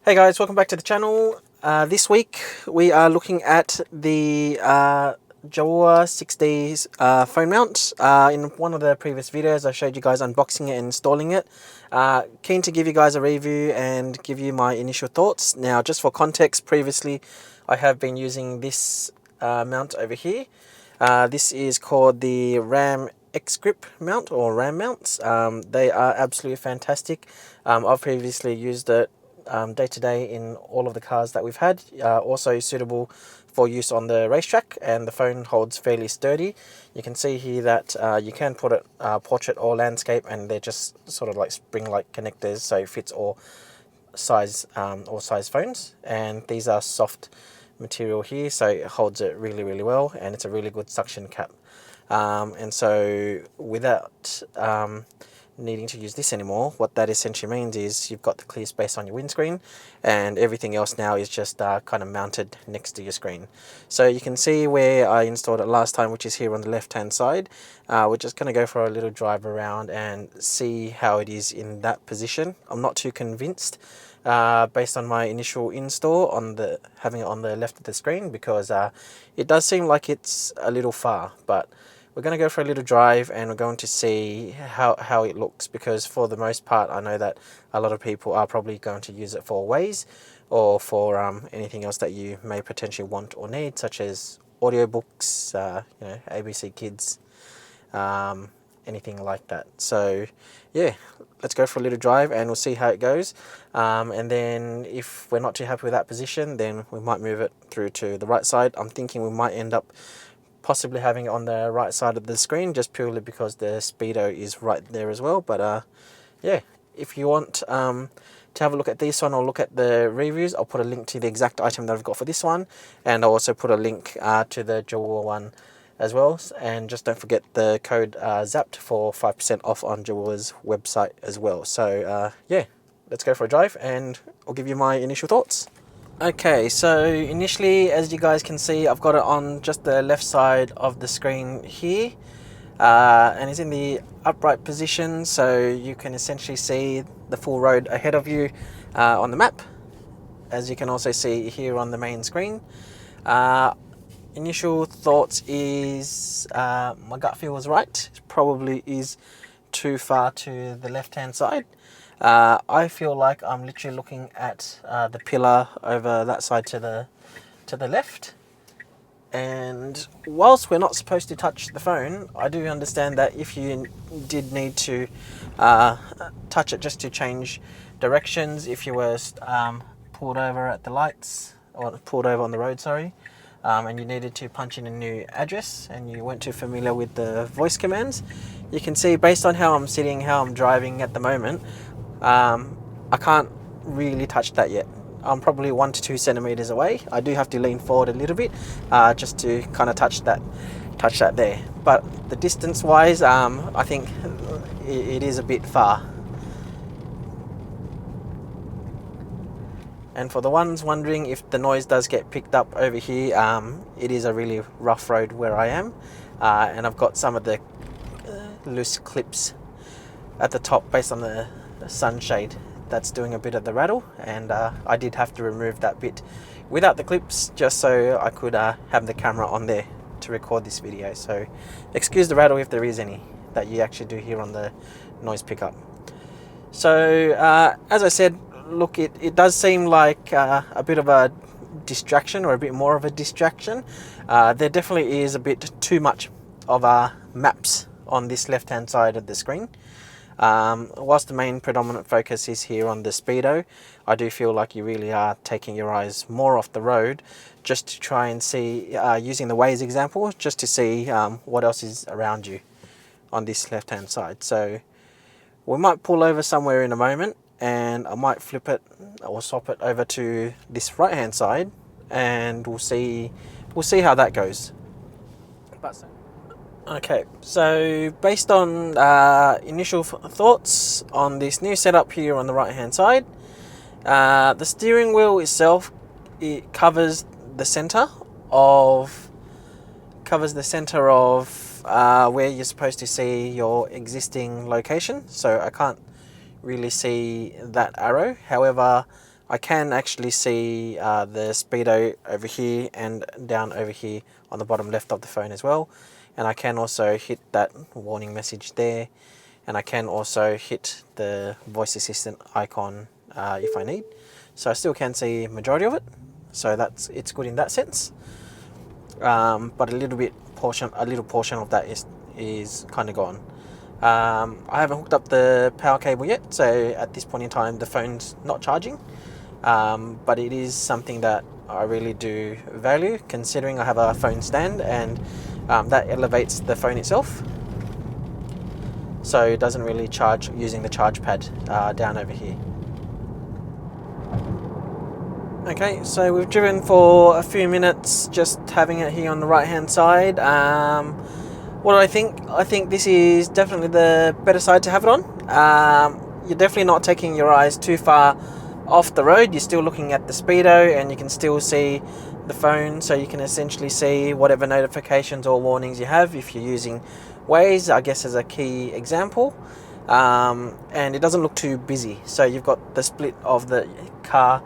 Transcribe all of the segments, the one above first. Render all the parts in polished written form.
Hey guys, welcome back to the channel. This week we are looking at the Jowua 6D's phone mount. In one of the previous videos I showed you guys unboxing it and installing it. Keen to give you guys a review and give you my initial thoughts. Now just for context, previously I have been using this mount over here. This is called the RAM X-Grip mount or RAM mounts. They are absolutely fantastic. I've previously used it day to day in all of the cars that we've had. Also suitable for use on the racetrack, and the phone holds fairly sturdy. You can see here that you can put it portrait or landscape, and they're just sort of like spring-like connectors, so it fits all size phones. And these are soft material here, so it holds it really well, and it's a really good suction cap. And so without needing to use this anymore, what that essentially means is you've got the clear space on your windscreen, and everything else now is just kind of mounted next to your screen. So you can see where I installed it last time, which is here on the left hand side. We're just going to go for a little drive around and see how it is in that position. I'm not too convinced based on my initial install on having it on the left of the screen, because it does seem like it's a little far, but we're going to go for a little drive and we're going to see how it looks, because for the most part I know that a lot of people are probably going to use it for Waze or for anything else that you may potentially want or need, such as audiobooks, ABC Kids, anything like that. So yeah, let's go for a little drive and we'll see how it goes. And then if we're not too happy with that position, then we might move it through to the right side. I'm thinking we might end up possibly having it on the right side of the screen, just purely because the speedo is right there as well. But yeah, if you want to have a look at this one or look at the reviews, I'll put a link to the exact item that I've got for this one, and I'll also put a link to the Jowua one as well. And just don't forget the code ZAPPED for 5% off on Jowua's website as well. So yeah, let's go for a drive and I'll give you my initial thoughts. Okay, so initially, as you guys can see, I've got it on just the left side of the screen here, and it's in the upright position, so you can essentially see the full road ahead of you on the map, as you can also see here on the main screen. Initial thoughts is my gut feel was right. It probably is too far to the left hand side. I feel like I'm literally looking at the pillar over that side to the left, and whilst we're not supposed to touch the phone, I do understand that if you did need to touch it just to change directions, if you were pulled over at the lights, or pulled over on the road, sorry, and you needed to punch in a new address and you weren't too familiar with the voice commands, you can see based on how I'm sitting, how I'm driving at the moment, I can't really touch that yet. I'm probably 1 to 2 centimeters away. I do have to lean forward a little bit just to kind of touch that there. But the distance wise, I think it is a bit far. And for the ones wondering if the noise does get picked up over here, it is a really rough road where I am, and I've got some of the loose clips at the top based on the sunshade that's doing a bit of the rattle, and I did have to remove that bit without the clips just so I could have the camera on there to record this video. So excuse the rattle if there is any that you actually do hear on the noise pickup. So as I said, look, it does seem like a bit of a distraction, or a bit more of a distraction. There definitely is a bit too much of maps on this left hand side of the screen. Whilst the main predominant focus is here on the speedo, I do feel like you really are taking your eyes more off the road just to try and see, using the Waze example, just to see what else is around you on this left hand side. So we might pull over somewhere in a moment, and I might flip it or swap it over to this right hand side, and we'll see how that goes. Okay, so based on initial thoughts on this new setup here on the right hand side, the steering wheel itself, it covers the center of where you're supposed to see your existing location, so I can't really see that arrow. However, I can actually see the speedo over here and down over here on the bottom left of the phone as well. And I can also hit that warning message there. And I can also hit the voice assistant icon if I need. So I still can see majority of it. So it's good in that sense. But a little portion of that is kind of gone. I haven't hooked up the power cable yet, so at this point in time the phone's not charging, but it is something that I really do value, considering I have a phone stand, and that elevates the phone itself, so it doesn't really charge using the charge pad down over here. Okay, so we've driven for a few minutes just having it here on the right hand side. What do I think? I think this is definitely the better side to have it on. You're definitely not taking your eyes too far off the road. You're still looking at the speedo and you can still see the phone, so you can essentially see whatever notifications or warnings you have if you're using Waze, I guess, as a key example. And it doesn't look too busy. So you've got the split of the car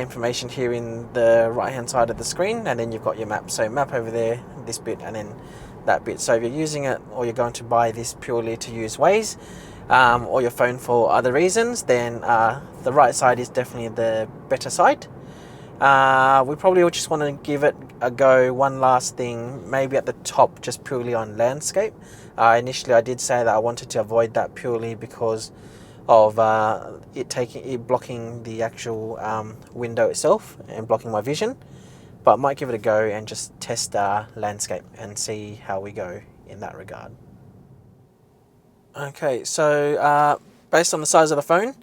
information here in the right hand side of the screen, and then you've got your map. So map over there, this bit, and then that bit. So if you're using it, or you're going to buy this purely to use Waze or your phone for other reasons, then the right side is definitely the better side. We probably just want to give it a go one last thing, maybe at the top, just purely on landscape. Initially I did say that I wanted to avoid that purely because of it blocking the actual window itself and blocking my vision. But I might give it a go and just test landscape and see how we go in that regard. Okay, so based on the size of the phone,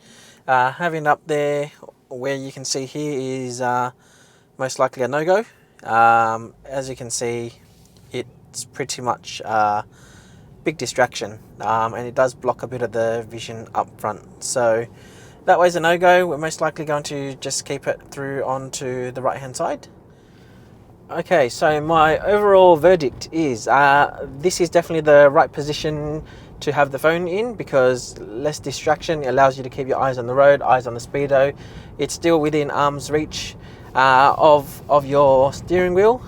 having it up there where you can see here is most likely a no-go. As you can see, it's pretty much a big distraction, and it does block a bit of the vision up front. So that way's a no-go. We're most likely going to just keep it through onto the right-hand side. Okay, so my overall verdict is this is definitely the right position to have the phone in, because less distraction, it allows you to keep your eyes on the road, eyes on the speedo. It's still within arm's reach of your steering wheel,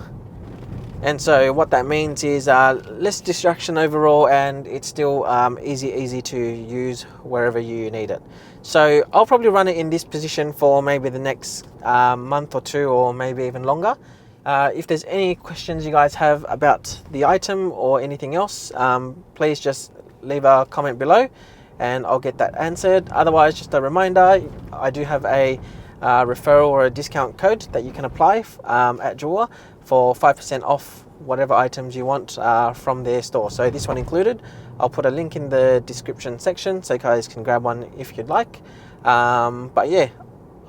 and so what that means is less distraction overall, and it's still easy to use wherever you need it. So I'll probably run it in this position for maybe the next month or two, or maybe even longer. If there's any questions you guys have about the item or anything else, please just leave a comment below and I'll get that answered. Otherwise, just a reminder, I do have a referral or a discount code that you can apply at Jowua for 5% off whatever items you want from their store. So this one included. I'll put a link in the description section so you guys can grab one if you'd like. But yeah,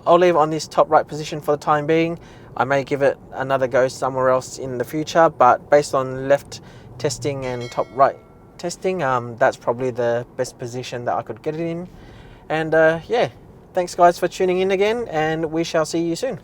I'll leave it on this top right position for the time being. I may give it another go somewhere else in the future, but based on left testing and top right testing, that's probably the best position that I could get it in. And yeah, thanks guys for tuning in again, and we shall see you soon.